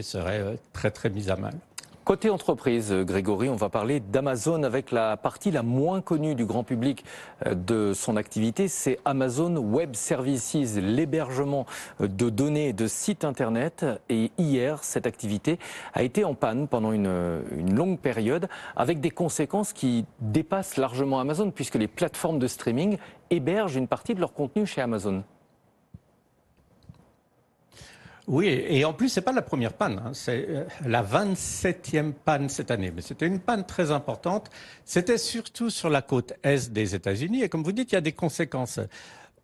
serait très très mise à mal. Côté entreprise, Grégory, on va parler d'Amazon avec la partie la moins connue du grand public de son activité, c'est Amazon Web Services, l'hébergement de données de sites internet. Et hier, cette activité a été en panne pendant une longue période avec des conséquences qui dépassent largement Amazon puisque les plateformes de streaming hébergent une partie de leur contenu chez Amazon. Oui, et en plus, c'est pas la première panne, hein. C'est la 27e panne cette année. Mais c'était une panne très importante. C'était surtout sur la côte est des États-Unis. Et comme vous dites, il y a des conséquences.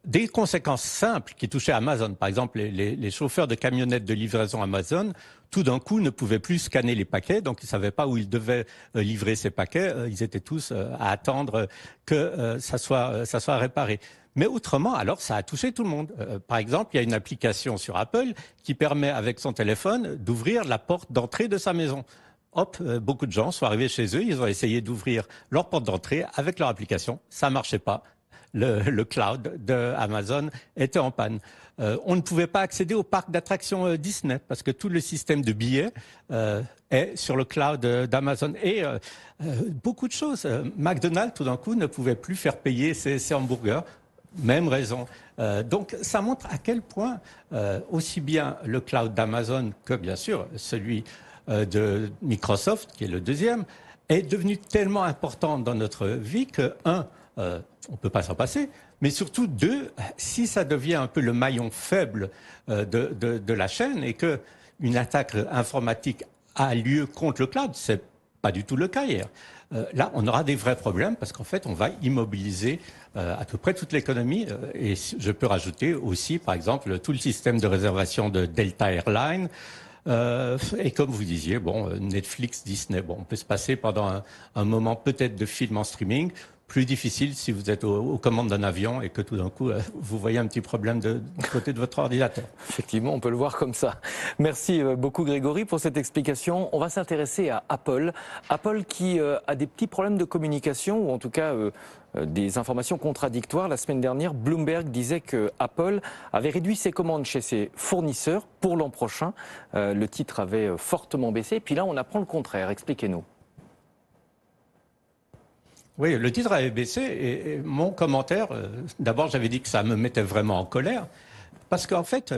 Des conséquences simples qui touchaient Amazon. Par exemple, les chauffeurs de camionnettes de livraison Amazon, tout d'un coup, ne pouvaient plus scanner les paquets. Donc, ils ne savaient pas où ils devaient livrer ces paquets. Ils étaient tous à attendre que ça soit réparé. Mais autrement, alors, ça a touché tout le monde. Par exemple, il y a une application sur Apple qui permet, avec son téléphone, d'ouvrir la porte d'entrée de sa maison. Hop, beaucoup de gens sont arrivés chez eux, ils ont essayé d'ouvrir leur porte d'entrée avec leur application. Ça marchait pas. Le cloud d'Amazon était en panne. On ne pouvait pas accéder au parc d'attractions Disney parce que tout le système de billets est sur le cloud d'Amazon. Et beaucoup de choses. McDonald's, tout d'un coup, ne pouvait plus faire payer ses hamburgers. Même raison. Donc, ça montre à quel point aussi bien le cloud d'Amazon que, bien sûr, celui de Microsoft, qui est le deuxième, est devenu tellement important dans notre vie que, on ne peut pas s'en passer, mais surtout, deux, si ça devient un peu le maillon faible de la chaîne et qu'une attaque informatique a lieu contre le cloud, c'est pas du tout le cas hier. Là, on aura des vrais problèmes parce qu'en fait, on va immobiliser à peu près toute l'économie. Et je peux rajouter aussi, par exemple, tout le système de réservation de Delta Airlines. Et comme vous disiez, bon, Netflix, Disney, bon, on peut se passer pendant un moment peut-être de film en streaming. Plus difficile si vous êtes aux commandes d'un avion et que tout d'un coup, vous voyez un petit problème du côté de votre ordinateur. Effectivement, on peut le voir comme ça. Merci beaucoup Grégory pour cette explication. On va s'intéresser à Apple. Apple qui a des petits problèmes de communication ou en tout cas des informations contradictoires. La semaine dernière, Bloomberg disait que Apple avait réduit ses commandes chez ses fournisseurs pour l'an prochain. Le titre avait fortement baissé. Et puis là, on apprend le contraire. Expliquez-nous. Oui, le titre avait baissé et mon commentaire, d'abord j'avais dit que ça me mettait vraiment en colère parce qu'en fait,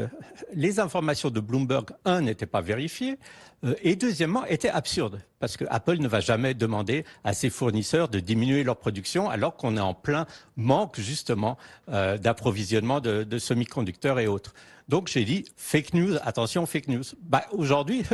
les informations de Bloomberg, n'étaient pas vérifiées et deuxièmement, étaient absurdes parce que Apple ne va jamais demander à ses fournisseurs de diminuer leur production alors qu'on est en plein manque justement d'approvisionnement de semi-conducteurs et autres. Donc j'ai dit fake news, attention fake news. Aujourd'hui,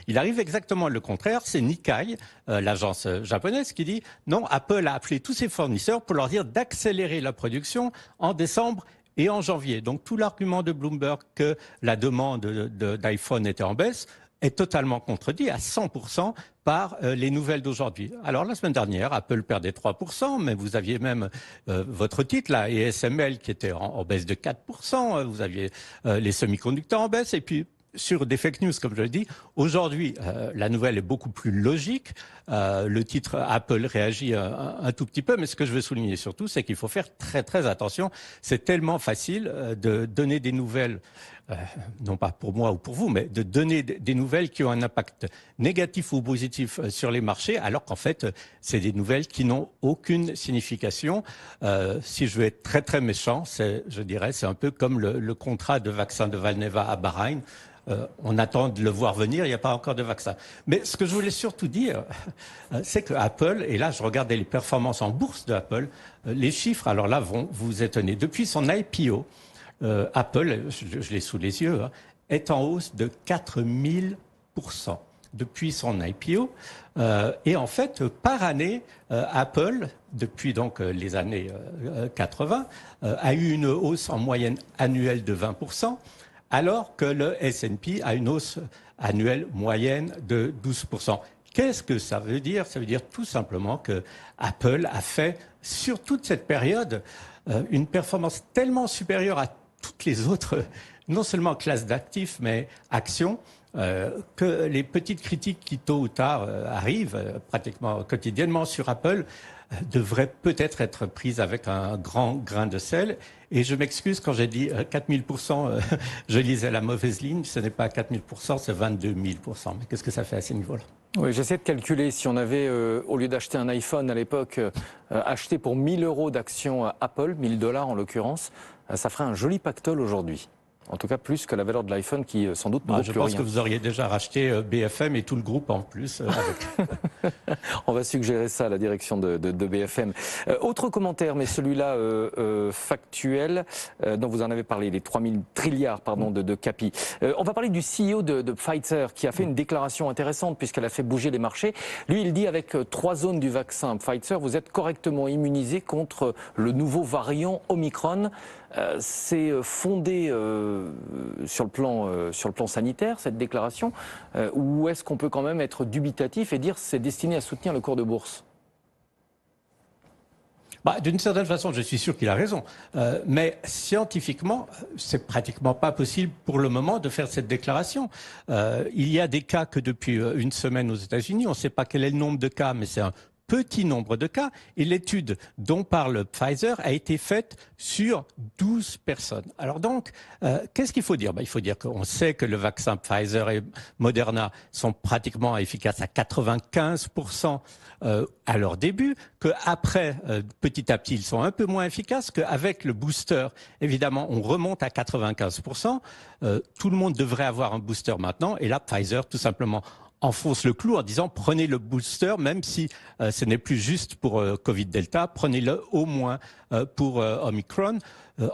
il arrive exactement le contraire. C'est Nikkei, l'agence japonaise, qui dit non, Apple a appelé tous ses fournisseurs pour leur dire d'accélérer la production en décembre et en janvier. Donc tout l'argument de Bloomberg que la demande d'iPhone était en baisse est totalement contredit à 100% par les nouvelles d'aujourd'hui. Alors la semaine dernière, Apple perdait 3%, mais vous aviez même votre titre, là, ASML, qui était en baisse de 4%, vous aviez les semi-conducteurs en baisse, et puis sur des fake news, comme je le dis, aujourd'hui, la nouvelle est beaucoup plus logique. Le titre Apple réagit un tout petit peu, mais ce que je veux souligner surtout, c'est qu'il faut faire très très attention. C'est tellement facile de donner des nouvelles, non pas pour moi ou pour vous, mais de donner des nouvelles qui ont un impact négatif ou positif sur les marchés, alors qu'en fait, c'est des nouvelles qui n'ont aucune signification. Si je veux être très très méchant, je dirais, c'est un peu comme le contrat de vaccin de Valneva à Bahreïn. On attend de le voir venir, il n'y a pas encore de vaccin. Mais ce que je voulais surtout dire, c'est que Apple, et là je regardais les performances en bourse de Apple, les chiffres, alors là, vont vous étonner. Depuis son IPO, Apple, je l'ai sous les yeux, est en hausse de 4000% depuis son IPO. Et en fait, par année, Apple, depuis donc les années 80, a eu une hausse en moyenne annuelle de 20%. Alors que le S&P a une hausse annuelle moyenne de 12%. Qu'est-ce que ça veut dire? Ça veut dire tout simplement que Apple a fait, sur toute cette période, une performance tellement supérieure à toutes les autres, non seulement classes d'actifs, mais actions, que les petites critiques qui tôt ou tard arrivent pratiquement quotidiennement sur Apple devraient peut-être être prises avec un grand grain de sel. Et je m'excuse quand j'ai dit 4000%, je lisais la mauvaise ligne, ce n'est pas 4000%, c'est 22 000%. Mais qu'est-ce que ça fait à ces niveaux-là? Oui, j'essaie de calculer si on avait, au lieu d'acheter un iPhone à l'époque, acheté pour 1 000 € d'actions Apple, 1 000 $ en l'occurrence, ça ferait un joli pactole aujourd'hui. En tout cas, plus que la valeur de l'iPhone qui, sans doute, ne vaut plus rien. Je pense que vous auriez déjà racheté BFM et tout le groupe en plus. Avec... On va suggérer ça à la direction de BFM. Autre commentaire, mais celui-là factuel, dont vous en avez parlé, les 3 000 trilliards de capi. On va parler du CEO de Pfizer qui a fait une déclaration intéressante puisqu'elle a fait bouger les marchés. Lui, il dit avec 3 zones du vaccin Pfizer, vous êtes correctement immunisé contre le nouveau variant Omicron. C'est fondé sur le plan sanitaire, cette déclaration, ou est-ce qu'on peut quand même être dubitatif et dire c'est destiné à soutenir le cours de bourse? D'une certaine façon, je suis sûr qu'il a raison. Mais scientifiquement, c'est pratiquement pas possible pour le moment de faire cette déclaration. Il y a des cas que depuis une semaine aux États-Unis, on ne sait pas quel est le nombre de cas, mais c'est un petit nombre de cas, et l'étude dont parle Pfizer a été faite sur 12 personnes. Alors donc, qu'est-ce qu'il faut dire? Il faut dire qu'on sait que le vaccin Pfizer et Moderna sont pratiquement efficaces à 95% à leur début, qu'après, petit à petit, ils sont un peu moins efficaces, qu'avec le booster, évidemment, on remonte à 95%. Tout le monde devrait avoir un booster maintenant, et là, Pfizer, tout simplement, enfonce le clou en disant prenez le booster, même si ce n'est plus juste pour Covid-Delta, prenez-le au moins pour Omicron.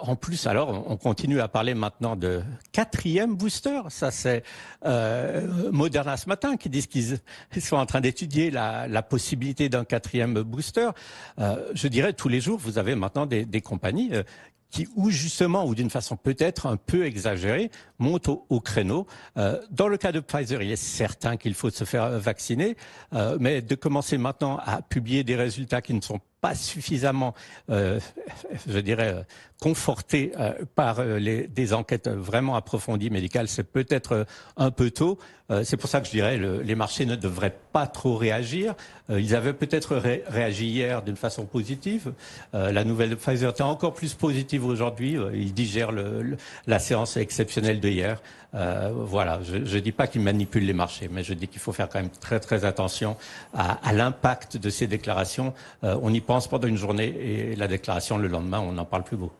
En plus, alors, on continue à parler maintenant de 4e booster. Ça, c'est Moderna ce matin qui disent qu'ils sont en train d'étudier la possibilité d'un 4e booster. Je dirais, tous les jours, vous avez maintenant des compagnies qui, ou justement, ou d'une façon peut-être un peu exagérée, montent au créneau. Dans le cas de Pfizer, il est certain qu'il faut se faire vacciner, mais de commencer maintenant à publier des résultats qui ne sont pas suffisamment, je dirais, confortés par des enquêtes vraiment approfondies médicales, c'est peut-être un peu tôt. C'est pour ça que je dirais les marchés ne devraient pas trop réagir. Ils avaient peut-être réagi hier d'une façon positive. La nouvelle de Pfizer était encore plus positive aujourd'hui. Ils digèrent la séance exceptionnelle de hier. Voilà, je ne dis pas qu'ils manipulent les marchés, mais je dis qu'il faut faire quand même très très attention à l'impact de ces déclarations. On y pense pendant une journée et la déclaration le lendemain, on n'en parle plus beaucoup.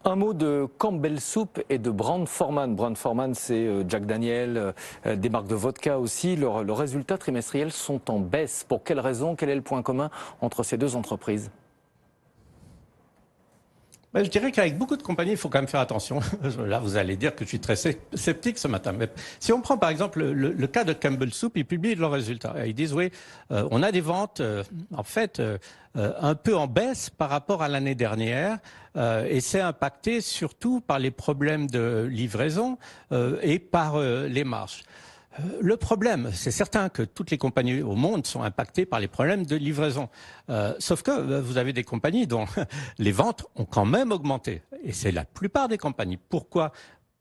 Un mot de Campbell Soup et de Brown-Forman. Brown-Forman, c'est Jack Daniel, des marques de vodka aussi. Leurs résultats trimestriels sont en baisse. Pour quelles raisons? Quel est le point commun entre ces deux entreprises? Je dirais qu'avec beaucoup de compagnies, il faut quand même faire attention. Là, vous allez dire que je suis très sceptique ce matin. Mais si on prend par exemple le cas de Campbell Soup, ils publient leurs résultats. Ils disent oui, on a des ventes en fait un peu en baisse par rapport à l'année dernière, et c'est impacté surtout par les problèmes de livraison et par les marges. Le problème, c'est certain que toutes les compagnies au monde sont impactées par les problèmes de livraison. Sauf que vous avez des compagnies dont les ventes ont quand même augmenté. Et c'est la plupart des compagnies. Pourquoi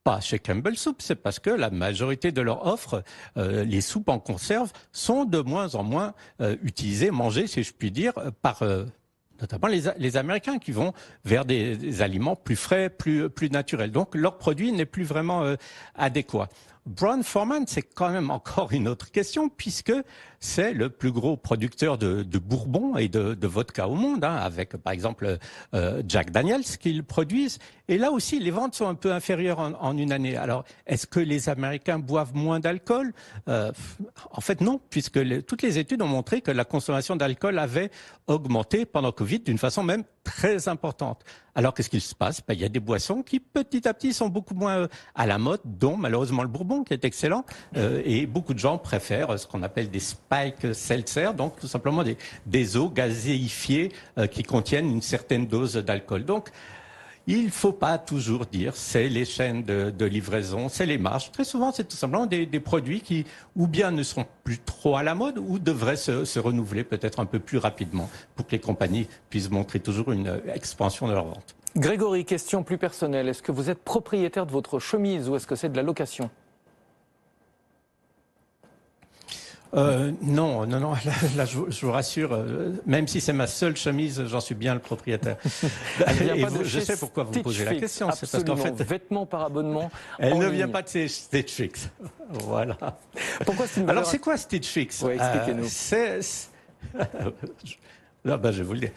pas chez Campbell Soup? C'est parce que la majorité de leur offre, les soupes en conserve, sont de moins en moins utilisées, mangées, si je puis dire, par... notamment les Américains qui vont vers des aliments plus frais, plus naturels. Donc leur produit n'est plus vraiment adéquat. Brown-Forman, c'est quand même encore une autre question puisque c'est le plus gros producteur de bourbon et de vodka au monde, avec par exemple Jack Daniels qu'ils produisent. Et là aussi, les ventes sont un peu inférieures en une année. Alors, est-ce que les Américains boivent moins d'alcool? En fait, non, puisque toutes les études ont montré que la consommation d'alcool avait augmenté pendant Covid d'une façon même très importante. Alors, qu'est-ce qu'il se passe? Il y a des boissons qui, petit à petit, sont beaucoup moins à la mode, dont malheureusement le bourbon, qui est excellent. Et beaucoup de gens préfèrent ce qu'on appelle des spike seltzer, donc tout simplement des eaux gazéifiées qui contiennent une certaine dose d'alcool. Donc, il ne faut pas toujours dire c'est les chaînes de livraison, c'est les marges. Très souvent, c'est tout simplement des produits qui ou bien ne sont plus trop à la mode ou devraient se renouveler peut-être un peu plus rapidement pour que les compagnies puissent montrer toujours une expansion de leurs ventes. Grégory, question plus personnelle. Est-ce que vous êtes propriétaire de votre chemise ou est-ce que c'est de la location? Non, là, je vous rassure, même si c'est ma seule chemise, j'en suis bien le propriétaire. Et je sais pourquoi vous posez la question. C'est parce qu'en fait, vêtements par abonnement. Elle ne vient pas de Stitch Fix. Voilà. Pourquoi c'est une Alors, c'est quoi Stitch Fix? Ouais, expliquez-nous. Je vais vous le dire.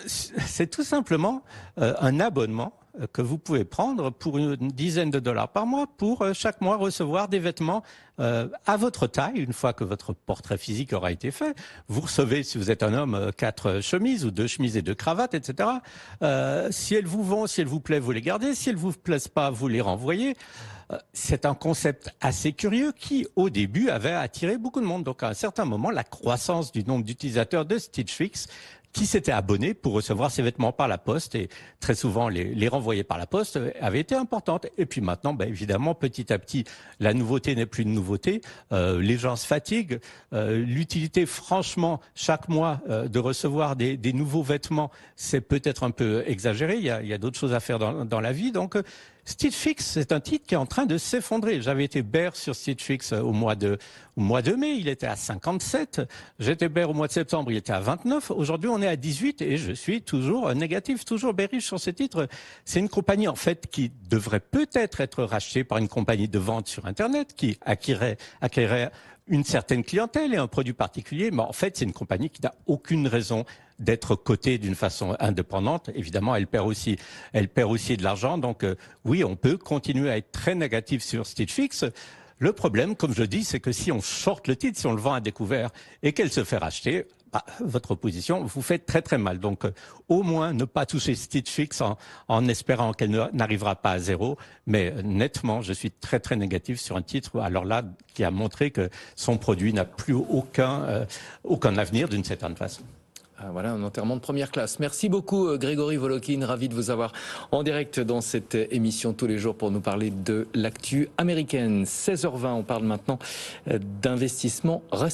C'est tout simplement un abonnement que vous pouvez prendre pour une dizaine de dollars par mois pour chaque mois recevoir des vêtements à votre taille. Une fois que votre portrait physique aura été fait, vous recevez, si vous êtes un homme, 4 chemises ou 2 chemises et 2 cravates, etc. Si elles vous vont, si elles vous plaisent, vous les gardez. Si elles vous plaisent pas, vous les renvoyez. C'est un concept assez curieux qui, au début, avait attiré beaucoup de monde. Donc, à un certain moment, la croissance du nombre d'utilisateurs de Stitch Fix qui s'étaient abonnés pour recevoir ces vêtements par la poste et très souvent les renvoyer par la poste avait été importante. Et puis maintenant, évidemment, petit à petit, la nouveauté n'est plus une nouveauté. Les gens se fatiguent. L'utilité, franchement, chaque mois de recevoir des nouveaux vêtements, c'est peut-être un peu exagéré. Il y a d'autres choses à faire dans la vie. Donc, Stitch Fix, c'est un titre qui est en train de s'effondrer. J'avais été bear sur Stitch Fix au mois de mai, il était à 57. J'étais bear au mois de septembre, il était à 29. Aujourd'hui, on est à 18 et je suis toujours négatif, toujours bearish sur ce titre. C'est une compagnie, en fait, qui devrait peut-être être rachetée par une compagnie de vente sur Internet qui acquérait une certaine clientèle et un produit particulier. Mais en fait, c'est une compagnie qui n'a aucune raison d'être cotée d'une façon indépendante. Évidemment, elle perd aussi de l'argent. Donc, oui, on peut continuer à être très négatif sur Stitch Fix. Le problème, comme je dis, c'est que si on short le titre, si on le vend à découvert et qu'elle se fait racheter, votre position vous fait très très mal. Donc, au moins, ne pas toucher Stitch Fix en espérant qu'elle n'arrivera pas à zéro. Mais nettement, je suis très très négatif sur un titre, alors là, qui a montré que son produit n'a plus aucun avenir d'une certaine façon. Voilà, un enterrement de première classe. Merci beaucoup Grégory Volokin, ravi de vous avoir en direct dans cette émission tous les jours pour nous parler de l'actu américaine. 16h20, on parle maintenant d'investissement responsable.